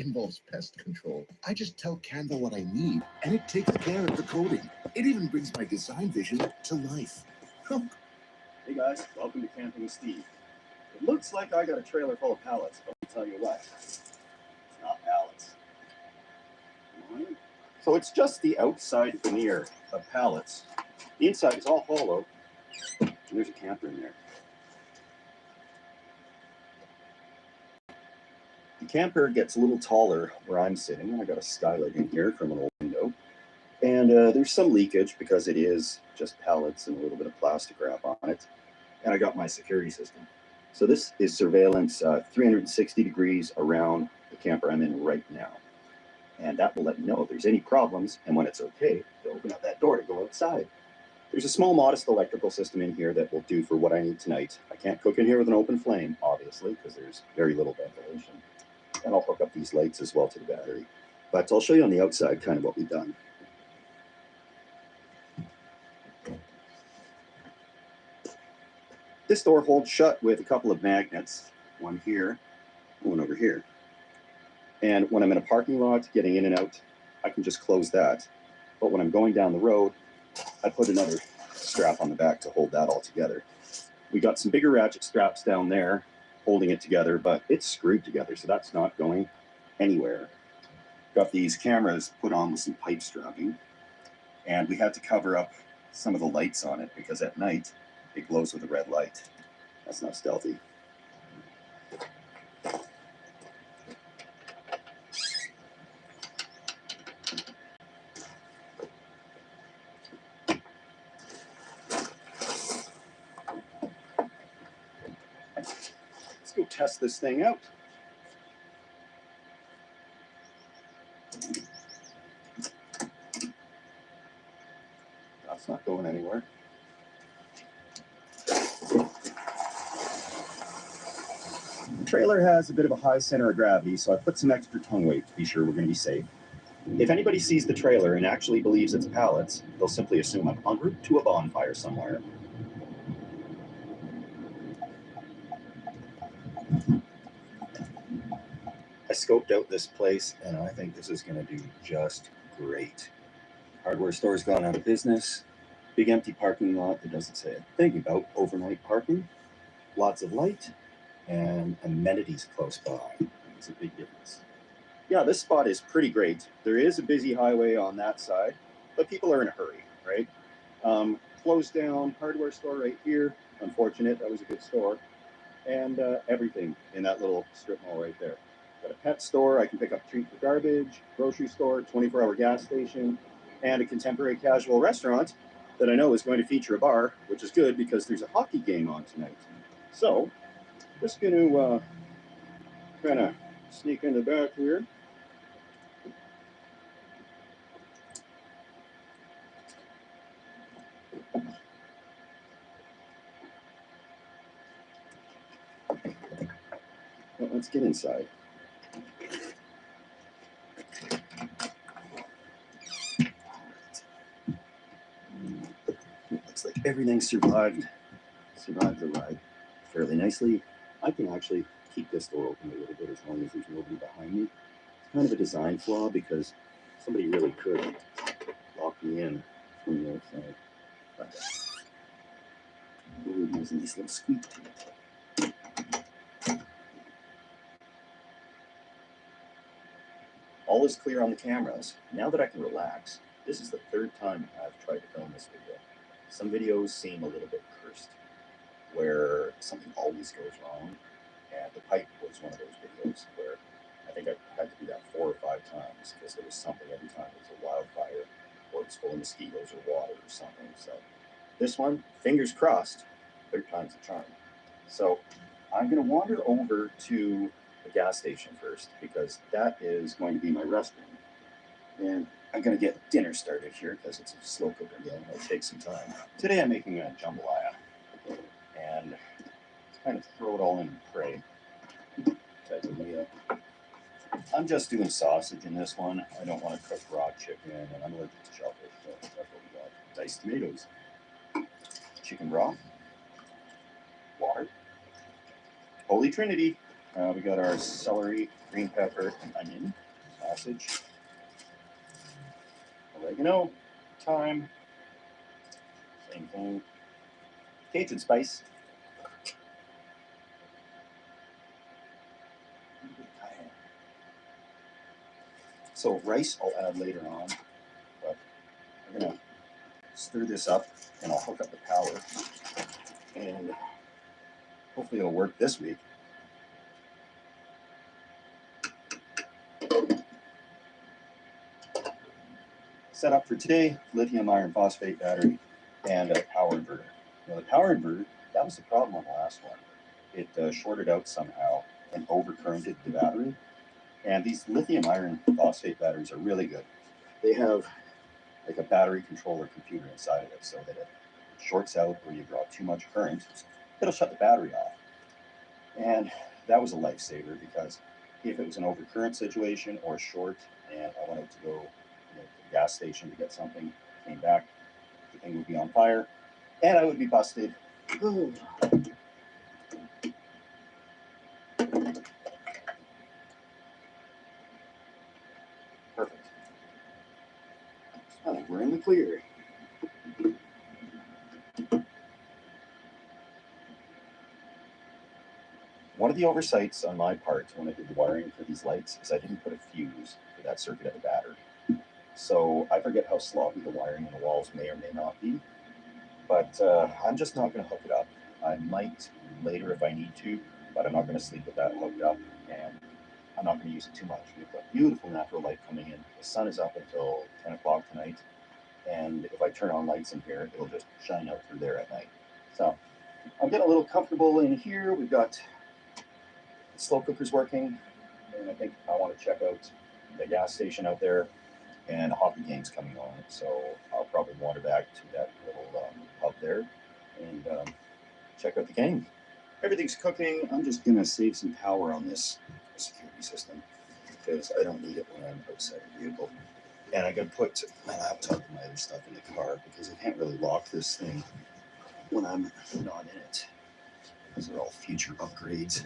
involves pest control. I just tell Canva what I need, and it takes care of the coding. It even brings my design vision to life. Hey guys, welcome to Camping with Steve. It looks like I got a trailer full of pallets, but I'll tell you what, it's not pallets. So it's just the outside veneer of pallets. The inside is all hollow, and there's a camper in there. The camper gets a little taller where I'm sitting, and I got a skylight in here from an old window. And there's some leakage because it is just pallets and a little bit of plastic wrap on it. And I got my security system. So this is surveillance 360 degrees around the camper I'm in right now. And that will let me know if there's any problems, and when it's okay, to open up that door to go outside. There's a small, modest electrical system in here that will do for what I need tonight. I can't cook in here with an open flame, obviously, because there's very little ventilation. And I'll hook up these lights as well to the battery. But I'll show you on the outside kind of what we've done. This door holds shut with a couple of magnets, one here, one over here. And when I'm in a parking lot, getting in and out, I can just close that. But when I'm going down the road, I put another strap on the back to hold that all together. We got some bigger ratchet straps down there holding it together, but it's screwed together, so that's not going anywhere. Got these cameras put on with some pipe strapping, and we had to cover up some of the lights on it because at night it glows with a red light. That's not stealthy. Let's go test this thing out. That's not going anywhere. The trailer has a bit of a high center of gravity, so I put some extra tongue weight to be sure we're going to be safe. If anybody sees the trailer and actually believes it's pallets, they'll simply assume I'm en route to a bonfire somewhere. I scoped out this place, and I think this is going to do just great. Hardware store's gone out of business. Big empty parking lot that doesn't say a thing about overnight parking. Lots of light and amenities close by. It's a big difference. Yeah, this spot is pretty great. There is a busy highway on that side, but people are in a hurry, right? Closed down hardware store right here. Unfortunate, that was a good store. And everything in that little strip mall right there. Got a pet store, I can pick up treat for garbage, grocery store, 24-hour gas station, and a contemporary casual restaurant that I know is going to feature a bar, which is good because there's a hockey game on tonight. So, just going to kind of sneak in the back here. Well, let's get inside. Looks like everything survived the ride fairly nicely. I can actually keep this door open a little bit as long as there's nobody behind me. It's kind of a design flaw because somebody really could lock me in from the outside. But we're using this little squeak tape. All is clear on the cameras. Now that I can relax, this is the third time I've tried to film this video. Some videos seem a little bit cursed, where something always goes wrong, and the pipe was one of those videos where I think I had to do that 4 or 5 times because there was something every time. There was a wildfire, or it was full of mosquitoes or water or something. So this one, fingers crossed, third time's the charm. So I'm going to wander over to the gas station first because that is going to be my restroom. And I'm going to get dinner started here because it's a slow cooker meal and it'll take some time. Today I'm making a jambalaya. And kind of throw it all in and pray type of meal. I'm just doing sausage in this one. I don't want to cook raw chicken, and I'm allergic to shellfish, so that's what we got. Diced tomatoes, chicken broth, water, Holy Trinity, We got our celery, green pepper, and onion, sausage, oregano, thyme, same thing, Cajun spice, so rice I'll add later on, but I'm gonna stir this up and I'll hook up the power and hopefully it'll work this week. Set up for today, lithium iron phosphate battery and a power inverter. Now the power inverter, that was the problem on the last one. It shorted out somehow and overcurrented the battery. And these lithium iron phosphate batteries are really good. They have like a battery controller computer inside of it so that it shorts out or you draw too much current, it'll shut the battery off. And that was a lifesaver because if it was an overcurrent situation or a short and I wanted to go to the gas station to get something, came back, the thing would be on fire and I would be busted. Ooh. Perfect. I think we're in the clear. One of the oversights on my part when I did the wiring for these lights is I didn't put a fuse for that circuit of the battery. So I forget how sloppy the wiring in the walls may or may not be, but I'm just not going to hook it up. I might later if I need to, but I'm not going to sleep with that hooked up, and I'm not going to use it too much. We've got beautiful natural light coming in. The sun is up until 10 o'clock tonight, and if I turn on lights in here, it'll just shine out through there at night. So I'm getting a little comfortable in here. We've got the slow cooker's working, and I think I want to check out the gas station out there, and a hockey game's coming on, so I'll probably wander back to that little pub there and check out the game. Everything's cooking. I'm just gonna save some power on this security system because I don't need it when I'm outside the vehicle. And I gotta put my laptop and my other stuff in the car because I can't really lock this thing when I'm not in it. These are all future upgrades.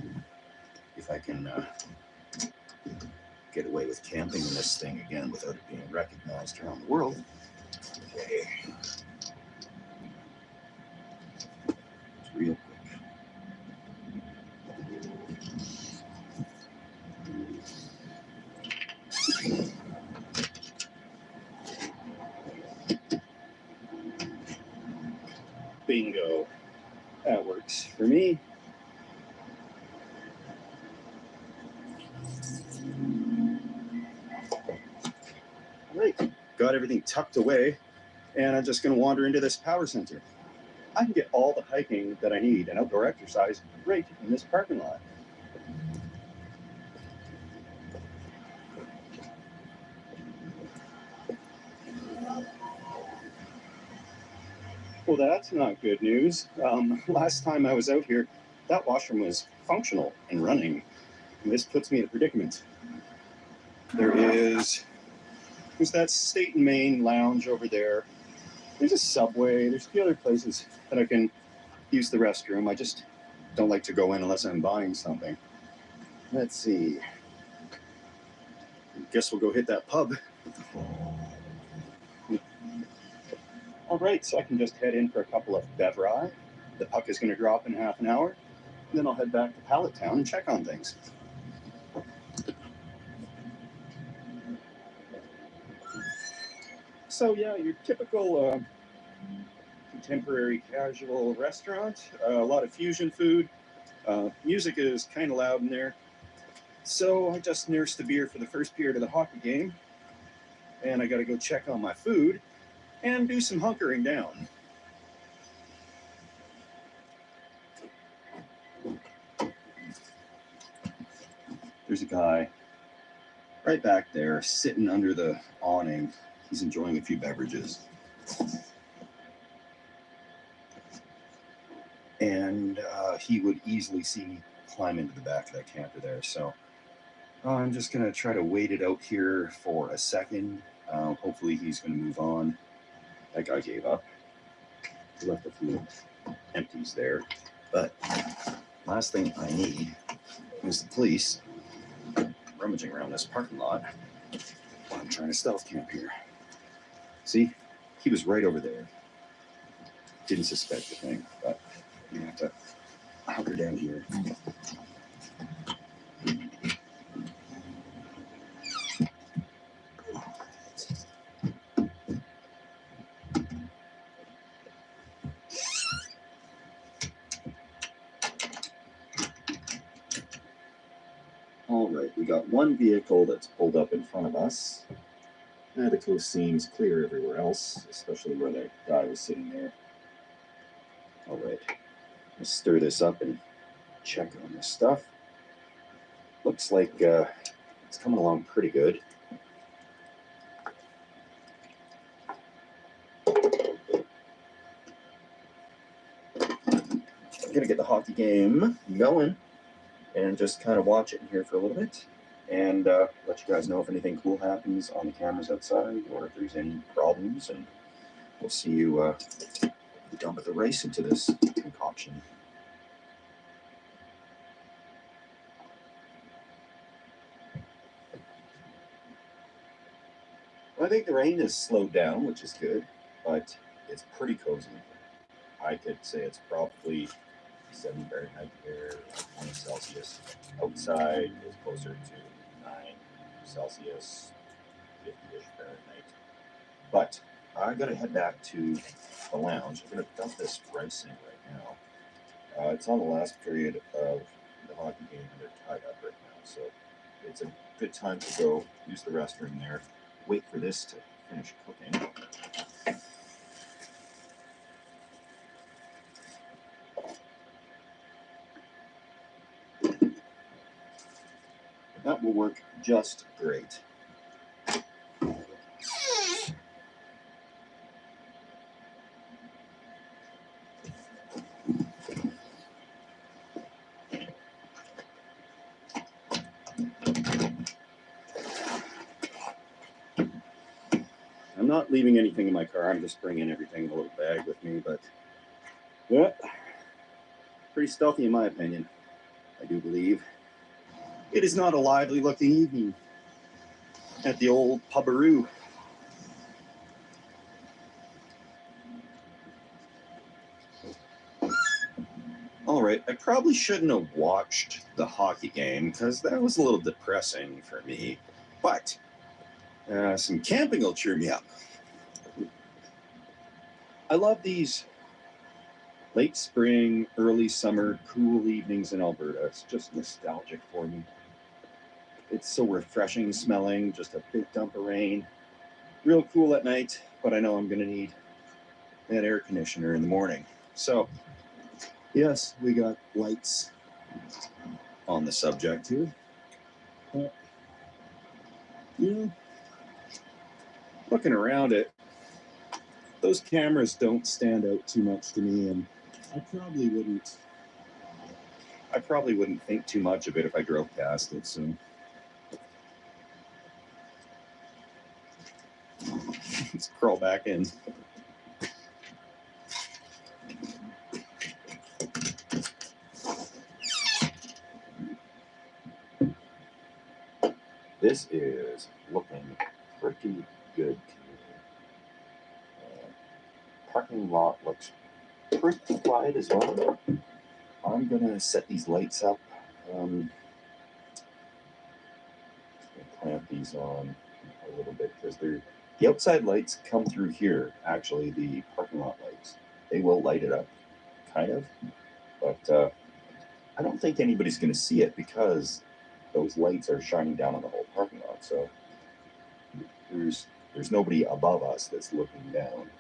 If I can get away with camping in this thing again without it being recognized around the world. Okay. It's real quick. Bingo. That works for me. Right. Got everything tucked away, and I'm just going to wander into this power center. I can get all the hiking that I need and outdoor exercise right in this parking lot. Well, that's not good news. Last time I was out here, that washroom was functional and running, and this puts me in a predicament. There's that State and Main lounge over there. There's a Subway. There's a few other places that I can use the restroom. I just don't like to go in unless I'm buying something. Let's see. I guess we'll go hit that pub. All right, so I can just head in for a couple of bevri. The puck is going to drop in half an hour. And then I'll head back to Pallet Town and check on things. So yeah, your typical contemporary casual restaurant. A lot of fusion food. Music is kind of loud in there. So I just nursed the beer for the first period of the hockey game. And I got to go check on my food and do some hunkering down. There's a guy right back there sitting under the awning. He's enjoying a few beverages. And he would easily see me climb into the back of that camper there. So I'm just going to try to wait it out here for a second. Hopefully he's going to move on. That guy gave up. He left a few empties there. But last thing I need There's the police rummaging around this parking lot. Well, I'm trying to stealth camp here. See, he was right over there. Didn't suspect a thing, but you have to hunker down here. All right, we got one vehicle that's pulled up in front of us. The coast seems clear everywhere else, especially where that guy was sitting there. All right, let's stir this up and check on this stuff. Looks like it's coming along pretty good. I'm gonna get the hockey game going and just kind of watch it in here for a little bit and let you guys know if anything cool happens on the cameras outside or if there's any problems, and we'll see you dump the race into this concoction. Well, I think the rain has slowed down, which is good, but it's pretty cozy. I could say it's probably 7 Fahrenheit here, 20 Celsius. Outside is closer to 9 Celsius, 50-ish Fahrenheit. But I gotta head back to the lounge. I'm gonna dump this rice in right now. It's on the last period of the hockey game and they're tied up right now. So it's a good time to go use the restroom there. Wait for this to finish cooking. That will work just great. I'm not leaving anything in my car. I'm just bringing everything in a little bag with me, but yeah, pretty stealthy in my opinion, I do believe. It is not a lively looking evening at the old pubberoo. All right, I probably shouldn't have watched the hockey game because that was a little depressing for me, but some camping will cheer me up. I love these late spring, early summer, cool evenings in Alberta. It's just nostalgic for me. It's so refreshing smelling, just a big dump of rain. Real cool at night, but I know I'm going to need that air conditioner in the morning. So, yes, we got lights on the subject here. Looking around it, those cameras don't stand out too much to me, and I probably wouldn't think too much of it if I drove past it. So let's crawl back in. This is looking pretty good to me. Parking lot looks pretty quiet as well. I'm gonna set these lights up. Clamp these on a little bit because the outside lights come through here. Actually, the parking lot lights, they will light it up, kind of, but I don't think anybody's gonna see it because those lights are shining down on the whole parking lot. So there's nobody above us that's looking down.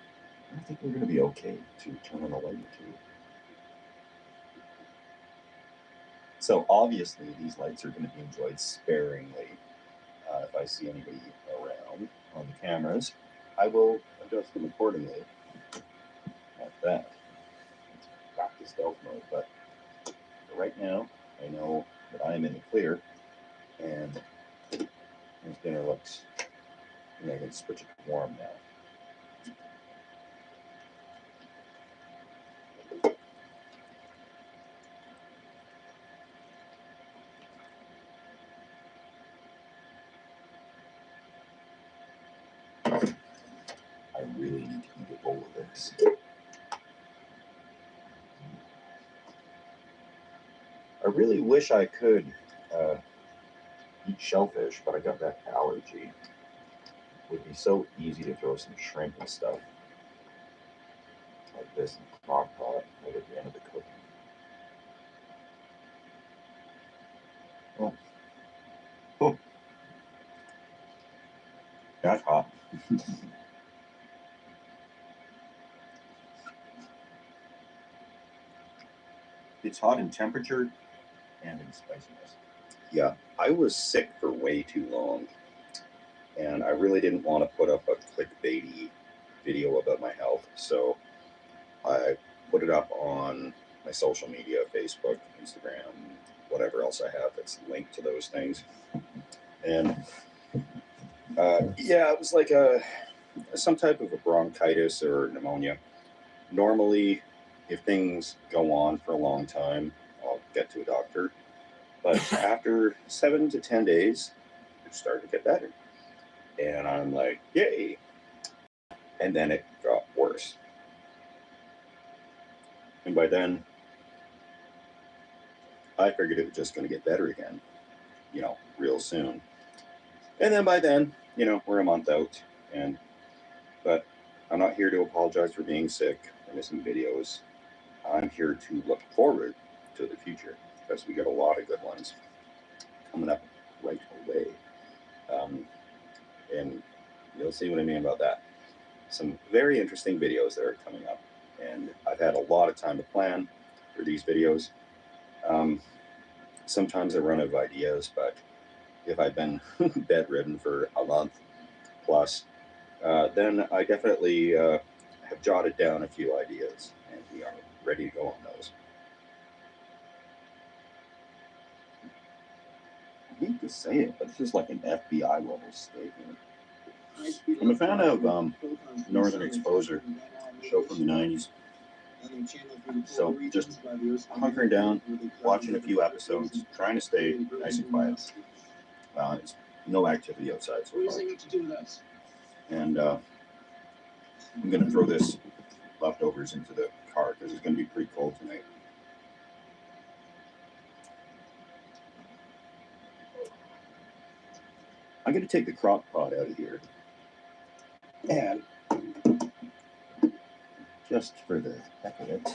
I think we're gonna be okay to turn on a light or two. So obviously these lights are going to be enjoyed sparingly. If I see anybody around on the cameras, I will adjust them accordingly. Like that. It's back to stealth mode, but for right now, I know that I am in the clear, and this dinner looks, I can switch it to warm now. really need to eat a bowl of this. I really wish I could eat shellfish, but I got that allergy. It would be so easy to throw some shrimp and stuff like this in the crock pot right at the end of the cooking. Oh, that's hot. It's hot in temperature and in spiciness. Yeah, I was sick for way too long, and I really didn't want to put up a clickbaity video about my health, so I put it up on my social media, Facebook, Instagram, whatever else I have that's linked to those things. And yeah, it was like some type of a bronchitis or pneumonia. Normally, if things go on for a long time, I'll get to a doctor. But after 7 to 10 days, it started to get better. And I'm like, yay. And then it got worse. And by then, I figured it was just going to get better again, real soon. And then by then, we're a month out. But I'm not here to apologize for being sick or missing videos. I'm here to look forward to the future because we got a lot of good ones coming up right away. And you'll see what I mean about that. Some very interesting videos that are coming up. And I've had a lot of time to plan for these videos. Sometimes I run out of ideas, but if I've been bedridden for a month plus, then I definitely have jotted down a few ideas, and we are ready to go on those. I hate to say it, but this is like an FBI level statement. I'm a fan of Northern Exposure, show from the 90s. So just hunkering down, watching a few episodes, trying to stay nice and quiet. It's no activity outside so far. And I'm going to throw this leftovers into the car because it's going to be pretty cold tonight. I'm going to take the crock pot out of here. And just for the heck of it,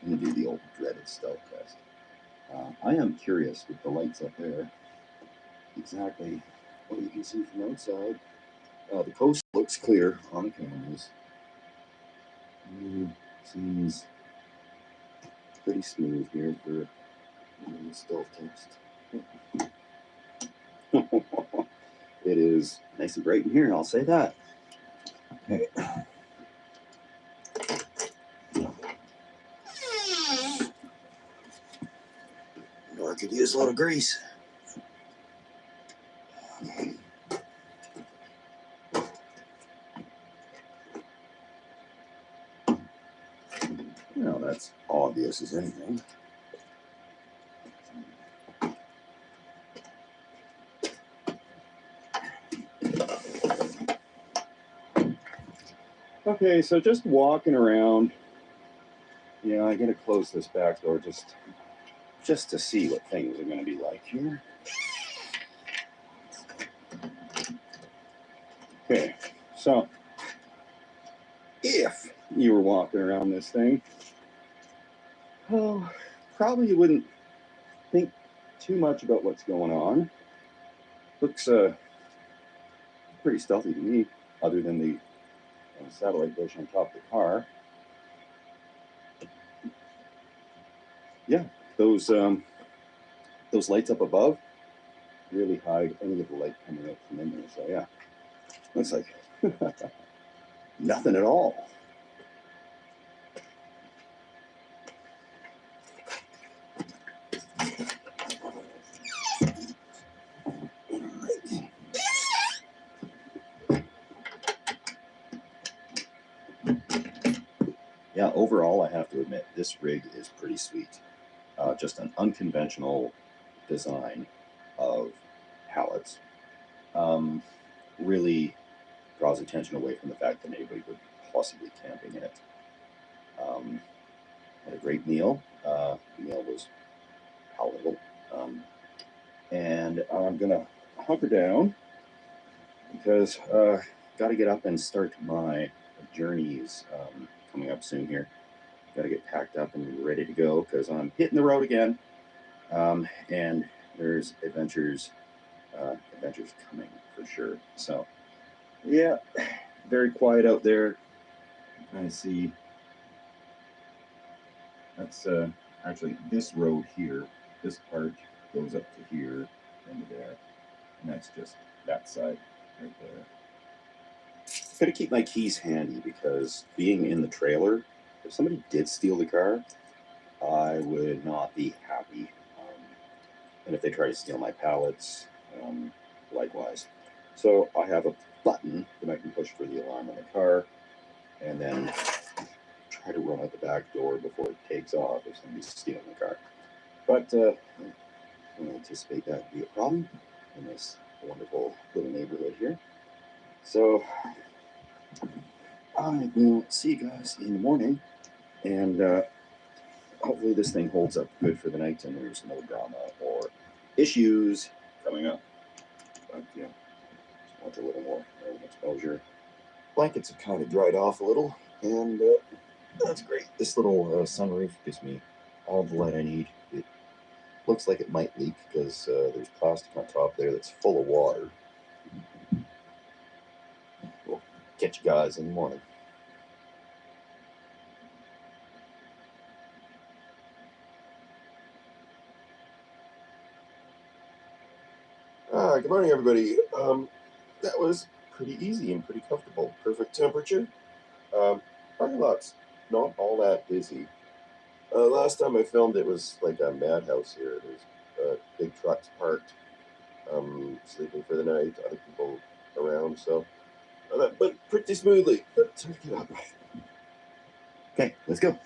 I'm going to do the old dreaded stealth test. I am curious with the lights up there exactly what you can see from outside. The coast looks clear on the cameras. Seems pretty smooth here for the stealth test. It is nice and bright in here, I'll say that. Okay. Or I could use a little grease. Well, that's obvious as anything. Okay, so just walking around, I'm going to close this back door just to see what things are going to be like here. Okay, so if you were walking around this thing, probably you wouldn't think too much about what's going on. Looks pretty stealthy to me, other than the satellite dish on top of the car. Yeah, those lights up above really hide any of the light coming out from in there. So yeah, looks like nothing at all. Yeah, overall, I have to admit, this rig is pretty sweet. Just an unconventional design of pallets. Really draws attention away from the fact that anybody would possibly camping in it. Had a great meal. The meal was palatable. And I'm gonna hunker down because got to get up and start my journeys coming up soon here. Got to get packed up and ready to go because I'm hitting the road again. And there's adventures coming for sure. So yeah, very quiet out there. Kind of see that's actually this road here. This part goes up to here and there, and that's just that side right there. Gotta keep my keys handy because being in the trailer, if somebody did steal the car, I would not be happy. And if they try to steal my pallets, likewise. So I have a button that I can push for the alarm on the car, and then try to run out the back door before it takes off if somebody's stealing the car. But I don't anticipate that to be a problem in this wonderful little neighborhood here. So I will see you guys in the morning, and hopefully this thing holds up good for the night and there's no drama or issues coming up. But yeah, just want a little more exposure. Blankets have kind of dried off a little, and that's great. This little sunroof gives me all the light I need. It looks like it might leak because there's plastic on top there that's full of water. We'll catch you guys in the morning. Good morning, everybody. That was pretty easy and pretty comfortable. Perfect temperature. Parking lot's not all that busy. Last time I filmed, it was like a madhouse here. There's big trucks parked, sleeping for the night, other people around. So, but pretty smoothly. But turn it up. Okay, let's go.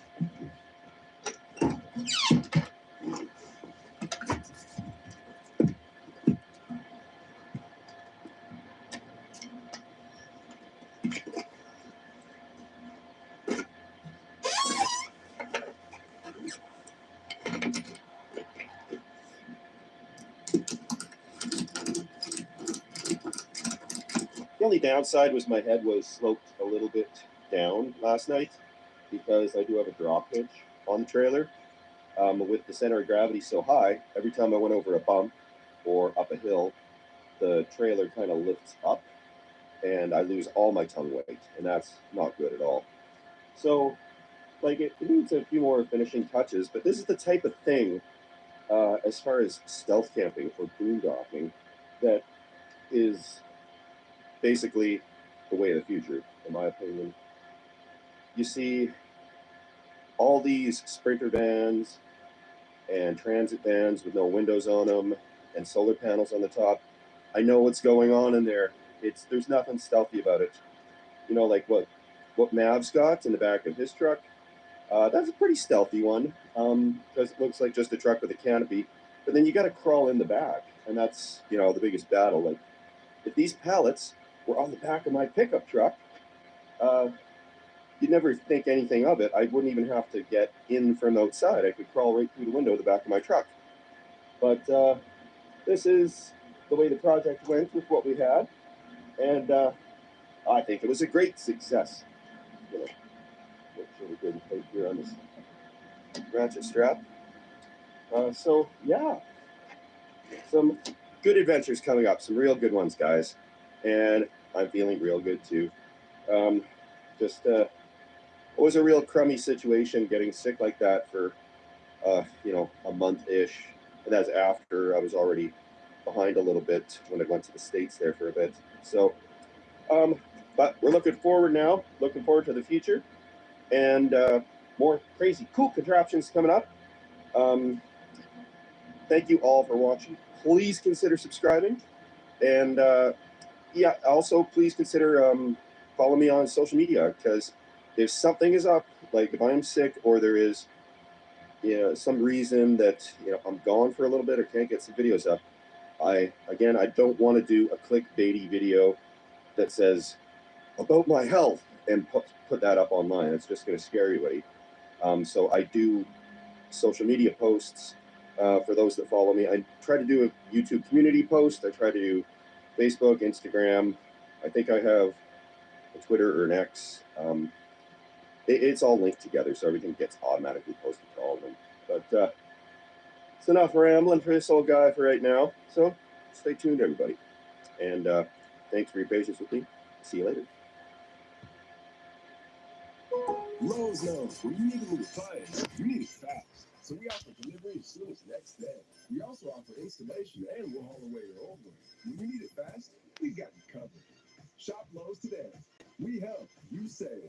The only downside was my head was sloped a little bit down last night because I do have a drop hitch on the trailer. With the center of gravity so high, every time I went over a bump or up a hill, the trailer kind of lifts up and I lose all my tongue weight, and that's not good at all. So, like, it needs a few more finishing touches, but this is the type of thing, as far as stealth camping or boondocking, that is basically the way of the future, in my opinion. You see all these Sprinter vans and transit vans with no windows on them and solar panels on the top. I know what's going on in there. There's nothing stealthy about it. You know, like what Mav's got in the back of his truck. That's a pretty stealthy one because it looks like just a truck with a canopy. But then you got to crawl in the back, and that's, you know, the biggest battle. Like, if these pallets were on the back of my pickup truck, you'd never think anything of it. I wouldn't even have to get in from outside. I could crawl right through the window of the back of my truck. But this is the way the project went with what we had, and I think it was a great success. Looks really good right here on this ratchet strap. So yeah, some good adventures coming up, some real good ones, guys, and I'm feeling real good too. It was a real crummy situation getting sick like that for a month-ish, and that's after I was already behind a little bit when I went to the States there for a bit. So but we're looking forward now, looking forward to the future, and more crazy cool contraptions coming up. Thank you all for watching. Please consider subscribing, and yeah, also please consider follow me on social media, because if something is up, like if I'm sick or there is some reason that I'm gone for a little bit or can't get some videos up, I don't want to do a clickbaity video that says about my health and put that up online. It's just going to scare you away. So I do social media posts. For those that follow me, I try to do a YouTube community post. I try to do Facebook, Instagram. I think I have a Twitter or an X. It's all linked together, so everything gets automatically posted to all of them. But it's enough rambling for this old guy for right now. So stay tuned, everybody. And thanks for your patience with me. See you later. Lowe's knows when you need a new appliance, you need it fast. So we offer delivery as soon as next day. We also offer installation and we'll haul away your old one. When you need it fast, we got you covered. Shop Lowe's today. We help, you save.